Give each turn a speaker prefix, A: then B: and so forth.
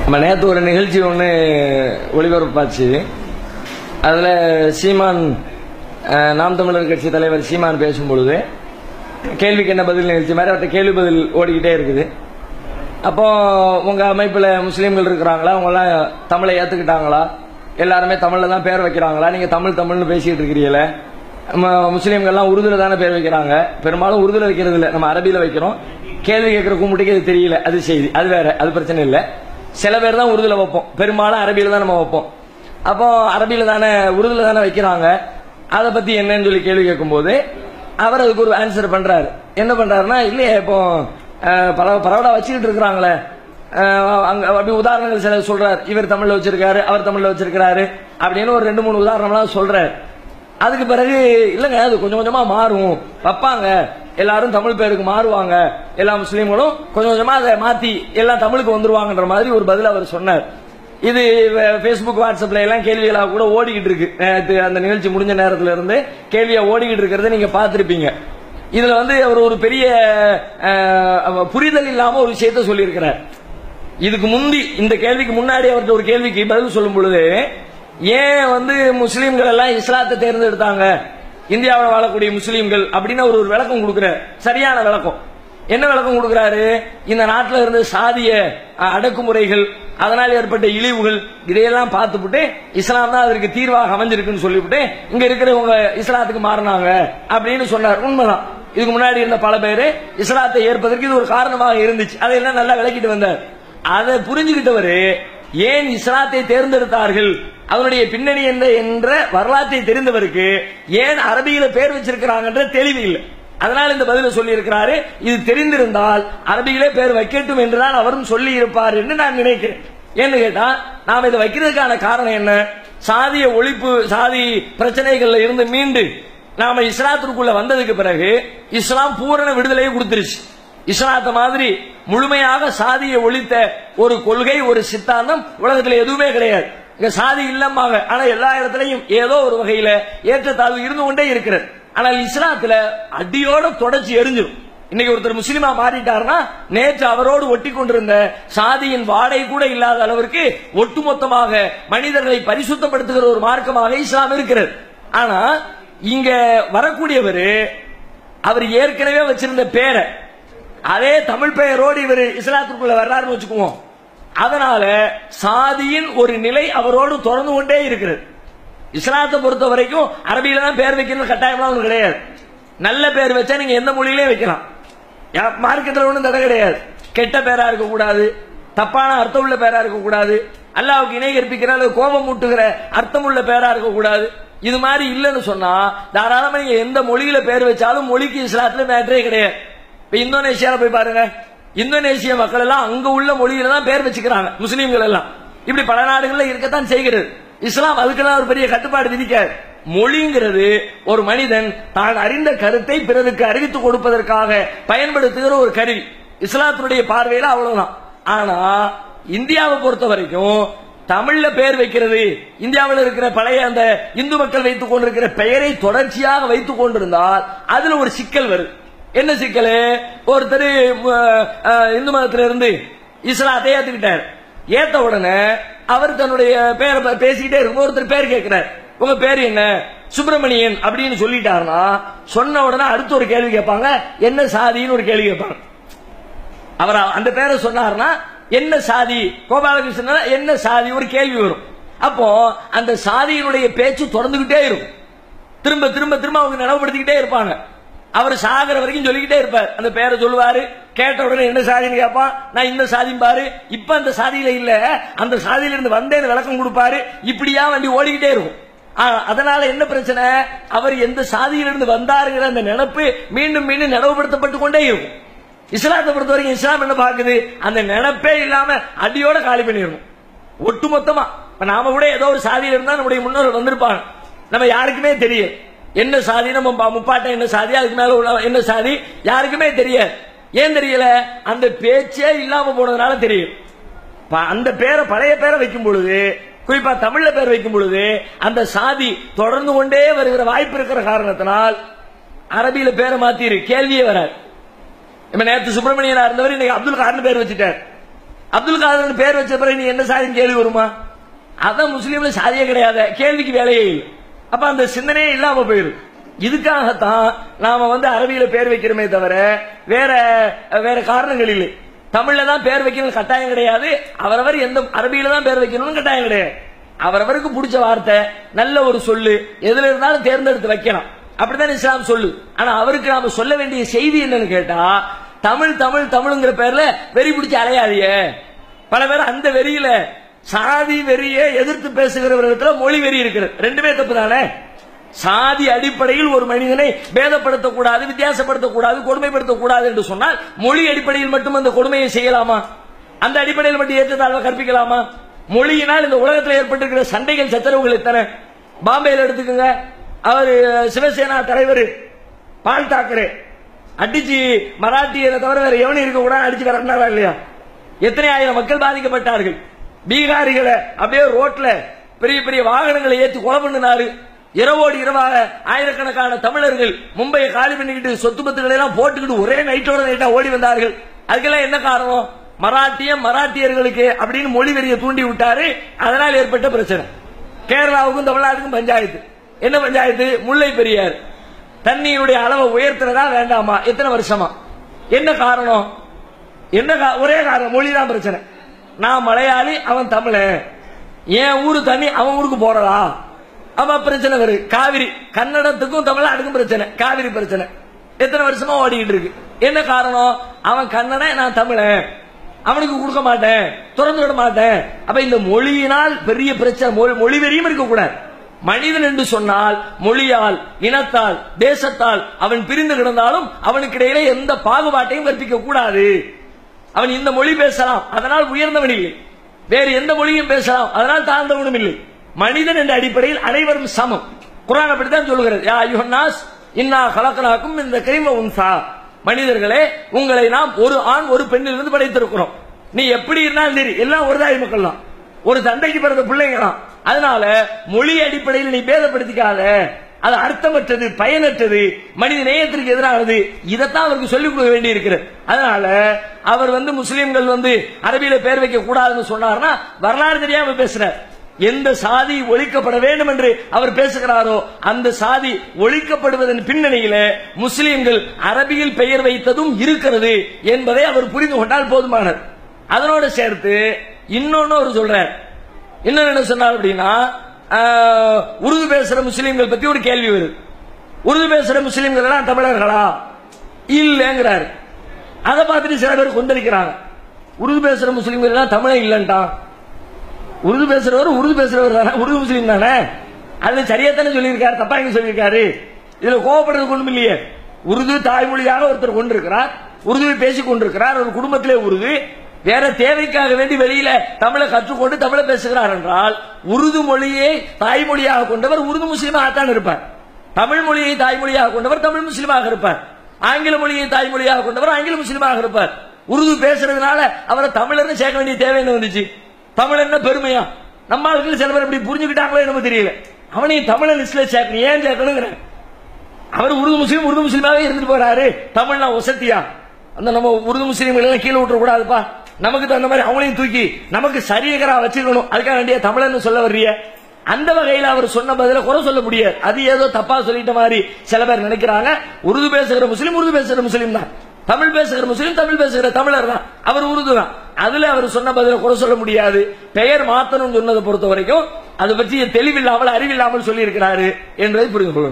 A: நம்ம நேற்று ஒரு நிகழ்ச்சி ஒன்று ஒளிபரப்பாச்சு. அதில் சீமான், நாம் தமிழர் கட்சி தலைவர் சீமான் பேசும்பொழுது கேள்விக்கு என்ன பதில் நிகழ்ச்சி மாதிரி அவர்கிட்ட கேள்வி பதில் ஓடிக்கிட்டே இருக்குது. அப்போ உங்க அமைப்புல முஸ்லீம்கள் இருக்கிறாங்களா, அவங்கெல்லாம் தமிழை ஏத்துக்கிட்டாங்களா, எல்லாருமே தமிழ்ல தான் பேர் வைக்கிறாங்களா, நீங்க தமிழ் தமிழ்னு பேசிட்டு இருக்கிறீங்களே, முஸ்லீம்கள்லாம் உருதுல தானே பேர் வைக்கிறாங்க, பெரும்பாலும் உருதுல வைக்கிறது இல்லை, நம்ம அரபியில வைக்கிறோம். கேள்வி கேட்கிற கும்பிட்டுக்கு அது தெரியல, அது செய்தி, அது வேற, அது பிரச்சனை இல்லை. சில பேர் தான் உருதுல வைப்போம், பெரும்பாலும் அரபியில தான் நம்ம வைப்போம். அப்போ அரபியில தானே உருதுல தானே வைக்கிறாங்க, அதை பத்தி என்னன்னு சொல்லி கேள்வி கேட்கும் போது அவர் அதுக்கு ஒரு ஆன்சர் பண்றாரு. என்ன பண்றாருன்னா, இல்லையே இப்போ பரவலா வச்சுக்கிட்டு இருக்கிறாங்களே, அப்படி உதாரணங்கள் சில சொல்றாரு. இவர் தமிழ்ல வச்சிருக்காரு, அவர் தமிழ்ல வச்சிருக்காரு அப்படின்னு ஒரு 2-3 உதாரணம்லாம் சொல்றாரு. அதுக்கு பிறகு இல்லங்க, அது கொஞ்சம் கொஞ்சமா மாறும், வைப்பாங்க, எல்லாரும் தமிழ் பேருக்கு மாறுவாங்க, எல்லா முஸ்லீம்களும் கொஞ்சம் கொஞ்சமா அதை மாத்தி எல்லாம் தமிழுக்கு வந்துருவாங்கன்ற மாதிரி ஒரு பதில் அவர் சொன்னார். இது பேஸ்புக், வாட்ஸ்அப்ல எல்லாம் கேள்விகளாக கூட ஓடிக்கிட்டு இருக்கு. அந்த நிகழ்ச்சி முடிஞ்ச நேரத்துல இருந்து கேள்வியா ஓடிக்கிட்டு இருக்கிறத நீங்க பார்த்திருப்பீங்க. இதுல அவர் ஒரு பெரிய புரிதல் இல்லாம ஒரு விஷயத்த சொல்லி இருக்கிறார். இதுக்கு முந்தி, இந்த கேள்விக்கு முன்னாடி அவர்கிட்ட ஒரு கேள்விக்கு பதில் சொல்லும் பொழுது, ஏன் முஸ்லீம்கள் எல்லாம் இஸ்லாத்தை தேர்ந்தெடுத்தாங்க, இந்தியாவில் வாழக்கூடிய முஸ்லீம்கள் அப்படின்னு ஒரு விளக்கம் கொடுக்கிறார். சரியான விளக்கம். என்ன விளக்கம் கொடுக்கிறாரு? இந்த நாட்டில் இருந்த சாதிய அடக்குமுறைகள், அதனால் ஏற்பட்ட இழிவுகள், இதையெல்லாம் பார்த்துட்டு இஸ்லாம் தான் அதற்கு தீர்வாக அமைஞ்சிருக்குன்னு சொல்லிவிட்டு இங்க இருக்கிறவங்க இஸ்லாத்துக்கு மாறினாங்க அப்படின்னு சொன்னார். உண்மைதான். இதுக்கு முன்னாடி இருந்த பல பேரு இஸ்லாத்தை ஏற்பதற்கு இது ஒரு காரணமாக இருந்துச்சு. அதையெல்லாம் நல்லா விளக்கிட்டு வந்தார். அதை புரிஞ்சுக்கிட்டவரு ஏன் இஸ்லாத்தை தேர்ந்தெடுத்தார்கள், அவனுடைய பின்னணி என்ற வரலாற்றை தெரிந்தவருக்கு ஏன் அரபியில பேர் வச்சிருக்கிறாங்கன்ற தெளிவு இல்லை. அதனால இந்த பதில சொல்லி இருக்கிறாரு. இது தெரிந்திருந்தால் அரபியிலே பேர் வைக்கட்டும் என்றுதான் அவரும் சொல்லி இருப்பார் என்று நான் நினைக்கிறேன். ஏன்னு கேட்டா, நாம இதை வைக்கிறதுக்கான காரணம் என்ன? சாதிய ஒழிப்பு, சாதி பிரச்சனைகள்ல இருந்து மீண்டு நாம இஸ்லாத்திற்குள்ள வந்ததுக்கு பிறகு இஸ்லாம் பூரண விடுதலையை கொடுத்துருச்சு. இஸ்லாத்த மாதிரி முழுமையாக சாதியை ஒழித்த ஒரு கொள்கை, ஒரு சித்தாந்தம் உலகத்தில் எதுவுமே கிடையாது. இங்க சாதி இல்லம்பாங்க, ஆனா எல்லா இடத்துலையும் ஏதோ ஒரு வகையில ஏற்றத்தாழ்வு இருந்து கொண்டே இருக்கிறது. ஆனால் இஸ்லாத்துல அடியோட தொடர்ச்சி எரிஞ்சிடும். இன்னைக்கு ஒருத்தர் முஸ்லிமா மாறிட்டாருன்னா நேற்று அவரோடு ஒட்டி கொண்டிருந்த சாதியின் வாடை கூட இல்லாத அளவிற்கு ஒட்டுமொத்தமாக மனிதர்களை பரிசுத்தப்படுத்துகிற ஒரு மார்க்கமாக இஸ்லாம் இருக்கிறது. ஆனா இங்க வரக்கூடியவர் அவர் ஏற்கனவே வச்சிருந்த பேரை, அதே தமிழ் பெயரோடு இவர் இஸ்லாத்திற்குள்ள வர்றாருன்னு வச்சுக்குவோம். அதனால சாதியின் ஒரு நிலை அவரோடு தொடர்ந்து கொண்டே இருக்கிறது. இஸ்லாத்தை பொறுத்த வரைக்கும் அரபியில தான் பேர் வைக்கணும் கட்டாயம்லாம் ஒன்றும் கிடையாது. நல்ல பேர் வச்சா நீங்க எந்த மொழியிலே வைக்கலாம், மார்க்கத்தில் ஒன்றும் தடை கிடையாது. கெட்ட பேரா இருக்க கூடாது, தப்பான அர்த்தம் உள்ள பேரா இருக்க கூடாது, அல்லாஹ்வுக்கு இணை கற்பிக்கிற கோபம் மூட்டுகிற அர்த்தம் உள்ள பேரா இருக்க கூடாது. இது மாதிரி இல்லைன்னு சொன்னா தாராளமா நீங்க எந்த மொழியில பேர் வச்சாலும் மொழிக்கு இஸ்லாத்துல மேட்டரே கிடையாது. இப்ப இந்தோனேஷியால போய் பாருங்க, இந்தோனேஷிய மக்கள் எல்லாம் அங்க உள்ள மொழியில தான் பேர் வச்சுக்கிறாங்க, முஸ்லீம்கள் எல்லாம். இப்படி பல நாடுகள்ல இருக்கத்தான் செய்கிறது. இஸ்லாம் அதுக்கெல்லாம் ஒரு பெரிய கட்டுப்பாடு விதிக்காது. மொழிங்கிறது ஒரு மனிதன் தான் அறிந்த கருத்தை பிறருக்கு அறிவித்துக் கொடுப்பதற்காக பயன்படுத்துகிற ஒரு கருவி. இஸ்லாத்தினுடைய பார்வையில அவ்வளவுதான். ஆனா இந்தியாவை பொறுத்த வரைக்கும் தமிழ்ல பெயர் வைக்கிறது, இந்தியாவில் இருக்கிற பழைய அந்த இந்து மக்கள் வைத்துக் கொண்டிருக்கிற பெயரை தொடர்ச்சியாக வைத்துக் கொண்டிருந்தால் அதுல ஒரு சிக்கல் வருது. என்ன சிக்கல்? ஒருத்தர் இந்து மதத்திலிருந்து இஸ்லாத்தை ஏத்துக்கிட்டார். ஏத்த உடனே அவர் தன்னுடைய பேரை பேசிக்கிட்டே இருக்கும். ஒருத்தர் பேர் கேட்கிறார், உங்க பேர் என்ன? சுப்பிரமணியன் அப்படின்னு சொல்லிட்டாருன்னா, சொன்ன உடனே அடுத்த ஒரு கேள்வி கேட்பாங்க, என்ன சாதின்னு ஒரு கேள்வி கேட்பாங்க. அவர் அந்த பேரை சொன்னார்னா என்ன சாதி, கோபாலகிருஷ்ணன் என்ன சாதி, ஒரு கேள்வி வரும். அப்போ அந்த சாதியினுடைய பேச்சு தொடர்ந்துகிட்டே இருக்கும். திரும்ப திரும்ப திரும்ப அவங்க நினைவுபடுத்திக்கிட்டே இருப்பாங்க. அவர் சாகர வரைக்கும் சொல்லிக்கிட்டே இருப்பார். அந்த பேரை சொல்லுவாரு, கேட்ட உடனே என்ன சாதின்னு கேட்பான், நான் இந்த சாதி பாரு, இப்ப அந்த சாதியில இல்ல, அந்த சாதியில இருந்து வந்தேன்னு விளக்கம் கொடுப்பாரு. இப்படியா வண்டி ஓடிக்கிட்டே இருக்கும். அதனால என்ன பிரச்சனை? அவர் எந்த சாதியிலிருந்து வந்தாருங்கிற அந்த நினைப்பு மீண்டும் மீண்டும் நினைவுபடுத்தப்பட்டு கொண்டே இருக்கும். இஸ்லாத்தை பொறுத்த வரைக்கும் இஸ்லாம் என்ன பாக்குது? அந்த நினைப்பே இல்லாம அடியோட காலி பண்ணிடணும் ஒட்டுமொத்தமா. நாம கூட ஏதோ ஒரு சாதியில இருந்தா நம்முடைய முன்னோர்கள் வந்திருப்பாங்க, நம்ம யாருக்குமே தெரியும் என்ன சாதி, நம்ம முப்பாட்டம் என்ன சாதி, அதுக்கு மேல உள்ள என்ன சாதி யாருக்குமே தெரியாது. ஏன் தெரியல? அந்த பேச்சே இல்லாம போனதுனால தெரியும். அந்த பேரை, பழைய பேரை வைக்கும் பொழுது, குறிப்பா தமிழ்ல பேர் வைக்கும் பொழுது அந்த சாதி தொடர்ந்து கொண்டே வருகிற வாய்ப்பு இருக்கிற காரணத்தினால் அரபியில பேரை மாத்திரு, கேள்வியே வராது. நேற்று சுப்பிரமணியனா இருந்தவர் இன்னைக்கு அப்துல் கார்னு பேர் வச்சுட்டார். அப்துல் காதர் பேர் வச்ச பிறகு நீ என்ன சாதின்னு கேள்வி வருமா? அதான் முஸ்லீம்ல சாதியே கிடையாது, கேள்விக்கு வேலையே இல்லை. அப்ப அந்த சிந்தனையே இல்லாம போயிடும். இதுக்காகத்தான் நாம அரபியில பேர் வைக்கிறோமே தவிர வேற வேற காரணங்கள் இல்லை. தமிழ்ல தான் பேர் வைக்கணும் கட்டாயம் கிடையாது, அவரவர் எந்த அரபியில தான் பேர் வைக்கணும்னு கட்டாயம் கிடையாது. அவரவருக்கு பிடிச்ச வார்த்தை நல்ல ஒரு சொல்லு எதுல இருந்தாலும் தேர்ந்தெடுத்து வைக்கலாம், அப்படிதான் இஸ்லாம் சொல்லு. ஆனா அவருக்கு நாம சொல்ல வேண்டிய செய்தி என்னன்னு கேட்டா, தமிழ் தமிழ் தமிழ்ங்கிற பேர்ல வெறி பிடிச்சு அலையாதிய. பல பேர் அந்த வெறியில சாதி வெறியை எதிர்த்து பேசுகிறவர்களிடத்துல மொழி வெறி இருக்கிறது. ரெண்டுமே தப்பு தானே. சாதி அடிப்படையில் ஒரு மனிதனை பேதப்படுத்தக்கூடாது, வித்தியாசப்படுத்தக்கூடாது, கொடுமைப்படுத்தக்கூடாது என்று சொன்னால் மொழி அடிப்படையில் மட்டும் அந்த கொடுமையை செய்யலாமா? அந்த அடிப்படையில் மட்டும் ஏற்றத்தாழ்வை கற்பிக்கலாமா? மொழியினால் இந்த உலகத்தில் ஏற்பட்டிருக்கிற சண்டைகள் சச்சரவுகள் எத்தனை. பாம்பேயில் எடுத்துக்கோங்க, அவர் சிவசேனா தலைவர் பால் தாக்கரே அடிச்சு மராட்டியரை தவிர வேற எவனும் இருக்க கூட அடிச்சு வரனாரா இல்லையா? எத்தனை ஆயிரம் மக்கள் பாதிக்கப்பட்டார்கள். பீகாரிகளை அப்படியே ரோட்ல பெரிய பெரிய வாகனங்களை ஏற்றி கொலை பண்ணினாரு. இரவோடு இரவாக ஆயிரக்கணக்கான தமிழர்கள் மும்பையை காலி பண்ணிக்கிட்டு சொத்து பத்துக்களை எல்லாம் போட்டுக்கிட்டு ஒரே நைட்டோட நைட்டா ஓடி வந்தார்கள். அதுக்கெல்லாம் என்ன காரணம்? மராட்டியர்களுக்கு அப்படின்னு மொழி வெறியை தூண்டி விட்டாரு. அதனால் ஏற்பட்ட பிரச்சனை. கேரளாவுக்கும் தமிழ்நாட்டுக்கும் பஞ்சாயத்து. என்ன பஞ்சாயத்து? முல்லை பெரியார் தண்ணீருடைய அளவை உயர்த்துறதா வேண்டாமா? எத்தனை வருஷமா? என்ன காரணம்? ஒரே காரணம், மொழிதான் பிரச்சனை. நான் மலையாளி, அவன் தமிழன், என் ஊரு தண்ணி அவன் ஊருக்கு போறதா? அப்ப பிரச்சனை வருது. காவிரி கன்னடத்துக்கும் தமிழ்நாட்டுக்கும் பிரச்சனை, காவிரி பிரச்சனை எத்தனை வருஷமா ஓடிக்கிட்டு இருக்கு. என்ன காரணம்? அவன் கன்னடன், நான் தமிழன், அவனுக்கு கொடுக்க மாட்டேன், திறந்து விட மாட்டேன். அப்ப இந்த மொழியினால் பெரிய பிரச்சனை. மொழி வெறியும் இருக்கக்கூடாது. மனிதன் என்று சொன்னால் மொழியால், இனத்தால், தேசத்தால் அவன் பிரிந்து கிடந்தாலும் அவனுக்கு இடையிலே எந்த பாகுபாட்டையும் கற்பிக்க கூடாது. அவன் இந்த மொழி பேசலாம், அதனால் உயர்ந்தவன் இல்லை. வேறு எந்த மொழியும் பேசலாம், அதனால் தாழ்ந்தவனும் இல்லை. மனிதன் என்ற அடிப்படையில் அனைவரும் சமம். குர்ஆன் அப்படித்தான் சொல்கிறது. யா அய்யுஹன்னாஸ் இன்னா கலக்னாக்கும் மின் ذكر وانثى. மனிதர்களே, உங்களை நாம் ஒரு ஆண் ஒரு பெண்ணிலிருந்து படைத்திருக்கிறோம். நீ எப்படி இருந்தாலும் சரி, எல்லாம் ஒரு தாய் மக்கள் தான், ஒரு தந்தைக்கு பிறந்த பிள்ளைங்க தான். அதனால மொழி அடிப்படையில் நீ பேதப்படுத்திக்காத, அது அர்த்தமற்றது, பயனற்றது, மனித நேயத்திற்கு எதிரானது. இதைத்தான் அவருக்கு சொல்லிக் கொடுக்க வேண்டி இருக்கிறது. அதனால அவர் முஸ்லீம்கள் அரபியில பேர் வைக்க கூடாதுன்னு சொன்னார்னா வரலாறு தெரியாம பேசுறார். எந்த சாதி ஒழிக்கப்பட வேண்டும் என்று அவர் பேசுகிறாரோ அந்த சாதி ஒழிக்கப்படுவதன் பின்னணியில முஸ்லீம்கள் அரபியில் பெயர் வைத்ததும் இருக்கிறது என்பதை அவர் புரிந்து கொண்டால் போதுமானது. அதனோடு சேர்த்து இன்னொன்னு அவர் சொல்றார். இன்னொன்னு என்ன சொன்னார் அப்படின்னா, உருது பேசுற முஸ்லீம்கள் பத்தி ஒரு கேள்வி வருது. உருது பேசுற முஸ்லீம்கள் எல்லாம் தமிழர்களா? இல்லங்கிறாரு. அதை பார்த்துட்டு சில பேர் கொந்தளிக்கிறாங்க. உருது பேசுற முஸ்லீம்கள் எல்லாம் தமிழே இல்லன்ட்டான். உருது பேசுறவர் தானே, உருது முஸ்லீம் தானே, அது சரியா தானே சொல்லியிருக்காரு, தப்பா எங்க சொல்லியிருக்காரு? இதுல கோவப்படுறது ஒண்ணும் இல்லையே. உருது தாய்மொழியாக ஒருத்தர் கொண்டிருக்கிறார், உருதுவை பேசிக் கொண்டிருக்கிறார், ஒரு குடும்பத்திலே உருது, வேற தேவைக்காக வேண்டி வெளியில தமிழை கற்றுக்கொண்டு தமிழை பேசுகிறார் என்றால் உருது மொழியை தாய்மொழியாக கொண்டவர் உருது முஸ்லீமாகத்தான் இருப்பார். தமிழ் மொழியை தாய்மொழியாக கொண்டவர் தமிழ் முஸ்லீமாக இருப்பார். ஆங்கில மொழியை தாய்மொழியாக கொண்டவர் ஆங்கில முஸ்லீமாக இருப்பார். உருது பேசுறதுனால அவரை தமிழர்னு சேர்க்க வேண்டிய தேவை என்ன வந்துச்சு? தமிழ் என்ன பெருமையா? நம்ம ஆளுக்கு சில பேர் இப்படி புரிஞ்சுக்கிட்டாங்களோ என்னமோ தெரியல. அவனையும் தமிழன் லிஸ்ட்ல சேர்க்கணும். ஏன் சேர்க்கணுங்கிற? அவர் உருது முஸ்லீமாவே இருந்துட்டு போறாரு. தமிழ்னா ஒசத்தியா? அந்த நம்ம உருது முஸ்லீம்கள் எல்லாம் கீழே விட்டுற கூடாதுப்பா. நமக்கு தகுந்த மாதிரி அவங்களையும் தூக்கி நமக்கு சரியகரா வச்சுக்கணும். அதுக்காக வேண்டிய தமிழன்னு சொல்ல வர்றிய? அந்த வகையில் அவர் சொன்ன பதில குறை சொல்ல முடியாது. அது ஏதோ தப்பா சொல்லிட்ட மாதிரி சில பேர் நினைக்கிறாங்க. உருது பேசுகிற முஸ்லீம் உருது பேசுகிற முஸ்லீம் தான், தமிழ் பேசுகிற முஸ்லீம் தமிழ் பேசுகிற தமிழர் தான், அவர் உருது தான். அதுல அவர் சொன்ன பதில குறை சொல்ல முடியாது. பெயர் மாத்தணும் சொன்னதை பொறுத்த வரைக்கும் அது பற்றி தெளிவில்லாமல் அறிவில்லாமல் சொல்லி இருக்கிறாரு என்பதை புரிந்து கொள்ளும்.